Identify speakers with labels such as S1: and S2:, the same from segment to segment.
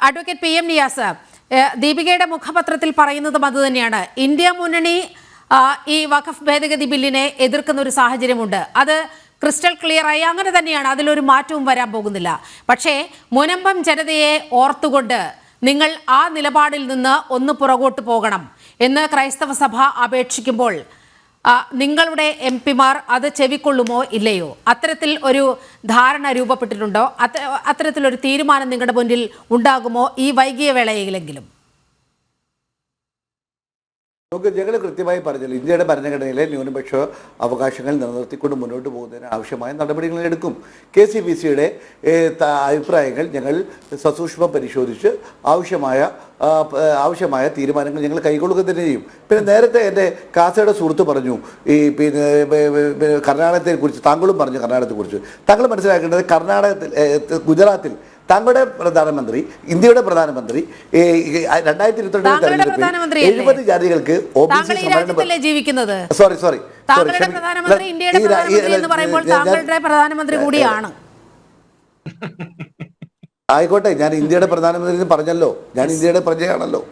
S1: Advocate PM Niyas, ദീപികയുടെ മുഖപത്രത്തിൽ പറയുന്നതും അതുതന്നെയാണ്. India മുന്നണി ഈ വഖഫ് ഭേദഗതി ബില്ലിനെ എതിർക്കുന്ന ഒരു സാഹചര്യമുണ്ട്. അത് ക്രിസ്റ്റൽ ക്ലിയറായി അങ്ങനെ തന്നെയാണ്, അതിലൊരു മാറ്റവും വരാൻ പോകുന്നില്ല. പക്ഷേ മുനമ്പം ജനതയെ ഓർത്തുകൊണ്ട് നിങ്ങൾ ആ നിലപാടിൽ നിന്ന് ഒന്ന് പുറകോട്ട് പോകണം എന്ന് ക്രൈസ്തവ സഭ അപേക്ഷിക്കുമ്പോൾ നിങ്ങളുടെ MP-മാർ അത് ചെവിക്കൊള്ളുമോ ഇല്ലയോ? അത്തരത്തിൽ ഒരു ധാരണ രൂപപ്പെട്ടിട്ടുണ്ടോ? അത്തരത്തിലൊരു തീരുമാനം നിങ്ങളുടെ മുന്നിൽ ഉണ്ടാകുമോ ഈ വൈകിയ വേളയിലെങ്കിലും?
S2: നമുക്ക് ഞങ്ങൾ കൃത്യമായി പറഞ്ഞല്ലോ, ഇന്ത്യയുടെ ഭരണഘടനയിലെ ന്യൂനപക്ഷ അവകാശങ്ങൾ നിലനിർത്തിക്കൊണ്ട് മുന്നോട്ട് പോകുന്നതിന് ആവശ്യമായ നടപടികൾ എടുക്കും. KCBCയുടെ അഭിപ്രായങ്ങൾ ഞങ്ങൾ സസൂക്ഷ്മം പരിശോധിച്ച് ആവശ്യമായ തീരുമാനങ്ങൾ ഞങ്ങൾ കൈക്കൊള്ളുക തന്നെ ചെയ്യും. പിന്നെ നേരത്തെ എൻ്റെ കാസയുടെ സുഹൃത്ത് പറഞ്ഞു ഈ കർണാടകത്തെക്കുറിച്ച്, താങ്കളും പറഞ്ഞു കർണാടകത്തെക്കുറിച്ച്. താങ്കൾ മനസ്സിലാക്കേണ്ടത് ഗുജറാത്തിൽ താങ്കളുടെ പ്രധാനമന്ത്രി, ഇന്ത്യയുടെ പ്രധാനമന്ത്രി 2022 70 ജാതികൾക്ക് OBC ആയിക്കോട്ടെ, ഞാൻ ഇന്ത്യയുടെ പ്രധാനമന്ത്രി പറഞ്ഞല്ലോ, ഞാൻ ഇന്ത്യയുടെ പ്രജയാണല്ലോ.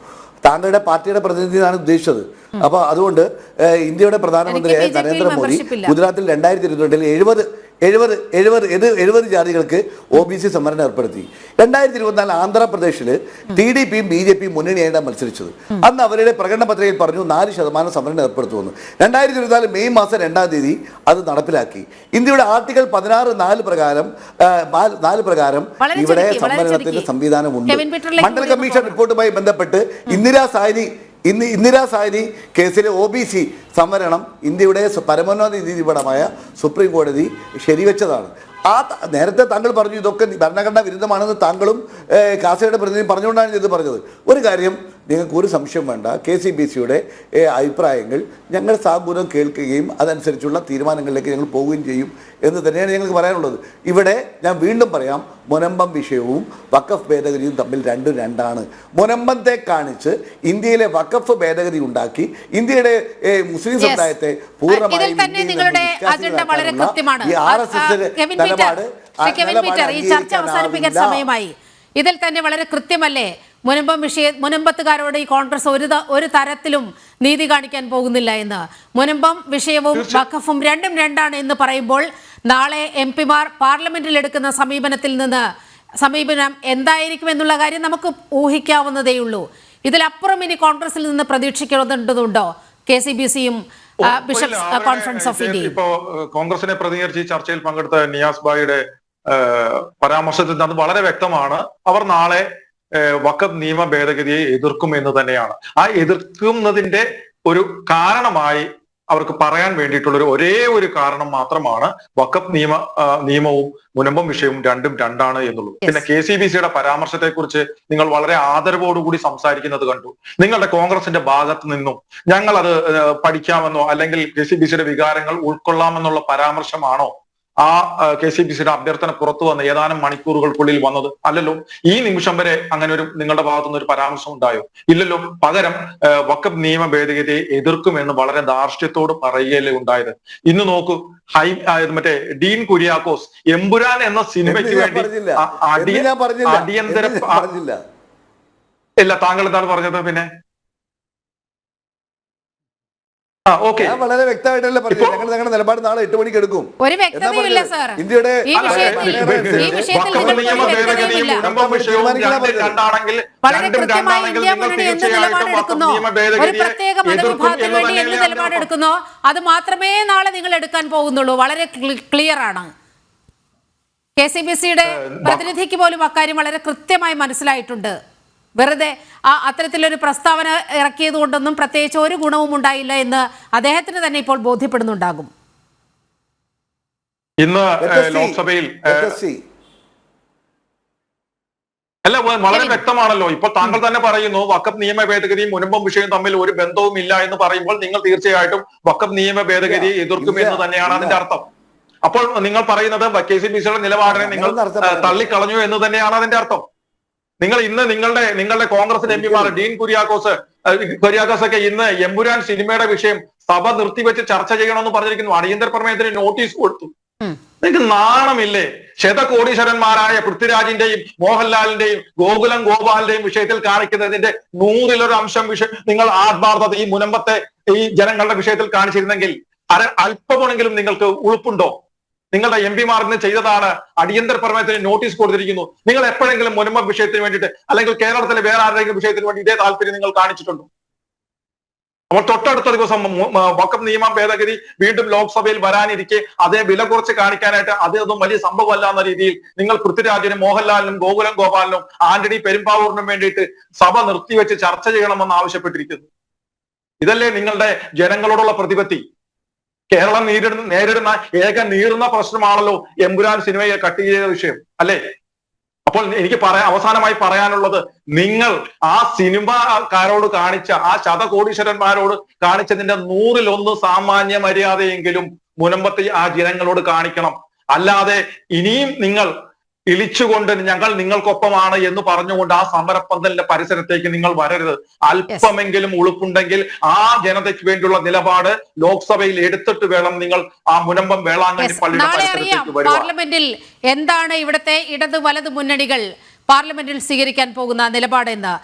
S2: താങ്കളുടെ പാർട്ടിയുടെ പ്രതിനിധിയാണ് ഉദ്ദേശിച്ചത്. അപ്പോൾ അതുകൊണ്ട് ഇന്ത്യയുടെ പ്രധാനമന്ത്രിയായ നരേന്ദ്രമോദി ഗുജറാത്തിൽ 2022 70 ജാതികൾക്ക് OBC സംവരണം ഏർപ്പെടുത്തി. 2024 ആന്ധ്രാപ്രദേശിൽ TDPയും BJPയും മുന്നണിയായിട്ടാണ് മത്സരിച്ചത്. അന്ന് അവരുടെ പ്രകടന പത്രികയിൽ പറഞ്ഞു 4% സംവരണം ഏർപ്പെടുത്തുമെന്ന്. 2024 മെയ് മാസം 2-ാം തീയതി അത് നടപ്പിലാക്കി. ഇന്ത്യയുടെ ആർട്ടിക്കിൾ 16(4) പ്രകാരം ഇവിടെ സംവരണത്തിന്റെ സംവിധാനമുണ്ട്. മണ്ഡൽ കമ്മീഷൻ റിപ്പോർട്ടുമായി ബന്ധപ്പെട്ട് ഇന്ദിരാ സാഹ്നി കേസിലെ OBC സംവരണം ഇന്ത്യയുടെ പരമോന്നത നീതിപീഠമായ സുപ്രീം കോടതി ശരിവെച്ചതാണ്. നേരത്തെ താങ്കൾ പറഞ്ഞു ഇതൊക്കെ ഭരണഘടനാ വിരുദ്ധമാണെന്ന് താങ്കളും കാസയുടെ പ്രതിനിധി പറഞ്ഞുകൊണ്ടാണ് ഇത് പറഞ്ഞത്. ഒരു കാര്യം നിങ്ങൾക്ക് ഒരു സംശയം വേണ്ട, KCBCയുടെ അഭിപ്രായങ്ങൾ ഞങ്ങൾ സാഗൂതം കേൾക്കുകയും അതനുസരിച്ചുള്ള തീരുമാനങ്ങളിലേക്ക് ഞങ്ങൾ പോവുകയും ചെയ്യും എന്ന് തന്നെയാണ് ഞങ്ങൾക്ക് പറയാനുള്ളത്. ഇവിടെ ഞാൻ വീണ്ടും പറയാം, മുനമ്പം വിഷയവും വഖഫ് ഭേദഗതിയും തമ്മിൽ രണ്ടാണ്. മുനമ്പത്തെ കാണിച്ച് ഇന്ത്യയിലെ വഖഫ് ഭേദഗതി ഉണ്ടാക്കി ഇന്ത്യയുടെ മുസ്ലിം സമുദായത്തെ പൂർണ്ണമായും
S1: ഇതിൽ തന്നെ വളരെ കൃത്യമല്ലേ മുനമ്പത്തുകാരോട് ഈ കോൺഗ്രസ് ഒരു തരത്തിലും നീതി കാണിക്കാൻ പോകുന്നില്ല എന്ന്? മുനമ്പം വിഷയവും വഖഫും രണ്ടാണ് എന്ന് പറയുമ്പോൾ നാളെ MP-മാർ പാർലമെന്റിൽ എടുക്കുന്ന സമീപനം എന്തായിരിക്കും എന്നുള്ള കാര്യം നമുക്ക് ഊഹിക്കാവുന്നതേയുള്ളൂ. ഇതിലപ്പുറം ഇനി കോൺഗ്രസിൽ നിന്ന് പ്രതീക്ഷിക്കേണ്ടതുണ്ടോ KCBCയും ബിഷപ്സ് കോൺഫറൻസ് ഓഫ് ഇന്ത്യ?
S3: ഇപ്പോ കോൺഗ്രസിനെ പ്രതിനിധീകരിച്ച് ചർച്ചയിൽ പങ്കെടുത്ത നിയാസ് ഭായിയുടെ പരാമർശത്തിൽ അത് വളരെ വ്യക്തമാണ്. അവർ നാളെ വഖഫ് നിയമ ഭേദഗതിയെ എതിർക്കും എന്ന് തന്നെയാണ്. ആ എതിർക്കുന്നതിന്റെ ഒരു കാരണമായി അവർക്ക് പറയാൻ വേണ്ടിയിട്ടുള്ള ഒരേ ഒരു കാരണം മാത്രമാണ് വഖഫ് നിയമവും മുനമ്പം വിഷയവും രണ്ടാണ് എന്നുള്ളത്. പിന്നെ KCBCയുടെ പരാമർശത്തെ കുറിച്ച് നിങ്ങൾ വളരെ ആദരവോടുകൂടി സംസാരിക്കുന്നത് കണ്ടു. നിങ്ങളുടെ കോൺഗ്രസിന്റെ ഭാഗത്ത് നിന്നും ഞങ്ങൾ അത് പഠിക്കാമെന്നോ അല്ലെങ്കിൽ KCBCയുടെ വികാരങ്ങൾ ഉൾക്കൊള്ളാമെന്നുള്ള പരാമർശമാണോ ആ KCBCയുടെ അഭ്യർത്ഥന പുറത്തു വന്ന ഏതാനും മണിക്കൂറുകൾക്കുള്ളിൽ വന്നത്? അല്ലല്ലോ. ഈ നിമിഷം വരെ അങ്ങനെ ഒരു നിങ്ങളുടെ ഭാഗത്തുനിന്ന് ഒരു പരാമർശം ഉണ്ടായോ? ഇല്ലല്ലോ. പകരം വഖഫ് നിയമ ഭേദഗതിയെ എതിർക്കുമെന്ന് വളരെ ധാർഷ്ട്യത്തോട് പറയുകയല്ലേ ഉണ്ടായത്. ഇന്ന് നോക്കൂ, മറ്റേ ഡീൻ കുര്യാക്കോസ് എമ്പുരാൻ എന്ന സിനിമയ്ക്ക് വേണ്ടി അടിയന്തര ഇല്ല, താങ്കൾ എന്താണ് പറഞ്ഞത്? പിന്നെ
S2: വളരെ വ്യക്തമായിട്ടല്ലേ പറഞ്ഞു. ഞങ്ങളുടെ നിലപാട് നാളെ 8 മണിക്ക് എടുക്കും. ഇന്ത്യയുടെ
S1: നിലപാടെടുക്കുന്നോ അത് മാത്രമേ നാളെ നിങ്ങൾ എടുക്കാൻ പോകുന്നുള്ളൂ. വളരെ ക്ലിയർ ആണ്. KCBCയുടെ പ്രതിനിധിക്ക് പോലും അക്കാര്യം വളരെ കൃത്യമായി മനസ്സിലായിട്ടുണ്ട്. വെറുതെ അത്തരത്തിലൊരു പ്രസ്താവന ഇറക്കിയത് കൊണ്ടൊന്നും പ്രത്യേകിച്ച് ഒരു ഗുണവും ഉണ്ടായില്ല എന്ന് അദ്ദേഹത്തിന് തന്നെ ഇപ്പോൾ ബോധ്യപ്പെടുന്നുണ്ടാകും.
S3: ഇന്ന് ലോക്സഭയിൽ അല്ല, വളരെ വ്യക്തമാണല്ലോ. ഇപ്പോൾ താങ്കൾ തന്നെ പറയുന്നു വഖഫ് നിയമ ഭേദഗതിയും മുനമ്പം വിഷയവും തമ്മിൽ ഒരു ബന്ധവും ഇല്ല എന്ന് പറയുമ്പോൾ നിങ്ങൾ തീർച്ചയായിട്ടും വഖഫ് നിയമ ഭേദഗതിയെ എതിർക്കും എന്ന് തന്നെയാണ് അതിന്റെ അർത്ഥം. അപ്പോൾ നിങ്ങൾ പറയുന്നത് KCBCയുടെ നിലപാടിനെ നിങ്ങൾ തള്ളിക്കളഞ്ഞു എന്ന് തന്നെയാണ് അതിന്റെ അർത്ഥം. നിങ്ങൾ ഇന്ന് നിങ്ങളുടെ കോൺഗ്രസിന്റെ MP-മാർ ഡീൻ കുര്യാക്കോസ് ഒക്കെ ഇന്ന് എമ്പുരാൻ സിനിമയുടെ വിഷയം സഭ നിർത്തിവെച്ച് ചർച്ച ചെയ്യണമെന്ന് പറഞ്ഞിരിക്കുന്നു. അടിയന്തര പ്രമേയത്തിന് നോട്ടീസ് കൊടുത്തു. നിങ്ങൾക്ക് നാണമില്ലേ? ശതകോടീശ്വരന്മാരായ പൃഥ്വിരാജിന്റെയും മോഹൻലാലിന്റെയും ഗോകുലം ഗോപാലിന്റെയും വിഷയത്തിൽ കാണിക്കുന്നതിന്റെ 100-ൽ-1 അംശം നിങ്ങൾ ആത്മാർത്ഥത ഈ മുനമ്പത്തെ ഈ ജനങ്ങളുടെ വിഷയത്തിൽ കാണിച്ചിരുന്നെങ്കിൽ അല്പമെങ്കിലും നിങ്ങൾക്ക് ഉളുപ്പുണ്ടോ? നിങ്ങളുടെ MP-മാർ ചെയ്തതാണ് അടിയന്തര പ്രമേയത്തിന് നോട്ടീസ് കൊടുത്തിരിക്കുന്നു. നിങ്ങൾ എപ്പോഴെങ്കിലും മുനമ്പം വിഷയത്തിന് വേണ്ടിയിട്ട് അല്ലെങ്കിൽ കേരളത്തിലെ വേറെ ആരുടെയെങ്കിലും വിഷയത്തിന് വേണ്ടി ഇതേ താല്പര്യം നിങ്ങൾ കാണിച്ചിട്ടുണ്ടോ? അപ്പോൾ തൊട്ടടുത്ത ദിവസം വഖഫ് നിയമ ഭേദഗതി വീണ്ടും ലോക്സഭയിൽ വരാനിരിക്കെ അതേ വില കുറച്ച് കാണിക്കാനായിട്ട് അതൊന്നും വലിയ സംഭവമല്ല എന്ന രീതിയിൽ നിങ്ങൾ പൃഥ്വിരാജിനും മോഹൻലാലിനും ഗോകുലം ഗോപാലിനും ആന്റണി പെരുമ്പാവൂരിനും വേണ്ടിയിട്ട് സഭ നിർത്തിവെച്ച് ചർച്ച ചെയ്യണമെന്ന് ആവശ്യപ്പെട്ടിരിക്കുന്നു. ഇതല്ലേ നിങ്ങളുടെ ജനങ്ങളോടുള്ള പ്രതിപത്തി? കേരളം നേരിടുന്ന ഏക നീറുന്ന പ്രശ്നമാണല്ലോ എമ്പുരാൻ സിനിമയെ കട്ട് ചെയ്ത വിഷയം അല്ലേ? അപ്പോൾ എനിക്ക് അവസാനമായി പറയാനുള്ളത്, നിങ്ങൾ ആ സിനിമാക്കാരോട് കാണിച്ച ആ ശതകോടീശ്വരന്മാരോട് കാണിച്ചതിന്റെ 100-ൽ-1 സാമാന്യ മര്യാദയെങ്കിലും മുനമ്പത്തെ ആ ജനങ്ങളോട് കാണിക്കണം. അല്ലാതെ ഇനിയും നിങ്ങൾ ഇളിച്ചുകൊണ്ട് ഞങ്ങൾ നിങ്ങൾക്കൊപ്പമാണ് എന്ന് പറഞ്ഞുകൊണ്ട് ആ സമരപ്പന്തലിന്റെ പരിസരത്തേക്ക് നിങ്ങൾ വരരുത്. അല്പമെങ്കിലും ഉളുപ്പുണ്ടെങ്കിൽ ആ ജനതയ്ക്ക് വേണ്ടിയുള്ള നിലപാട് ലോക്സഭയിൽ എടുത്തിട്ട് വേണം നിങ്ങൾ ആ മുനമ്പം വേളാങ്കണ്ണി പള്ളിയുടെ പരിസരത്തേക്ക് വരുക.
S1: പാർലമെന്റിൽ എന്താണ് ഇവിടുത്തെ ഇടത് വലത് മുന്നണികൾ പാർലമെന്റിൽ സ്വീകരിക്കാൻ പോകുന്ന നിലപാടെന്ന്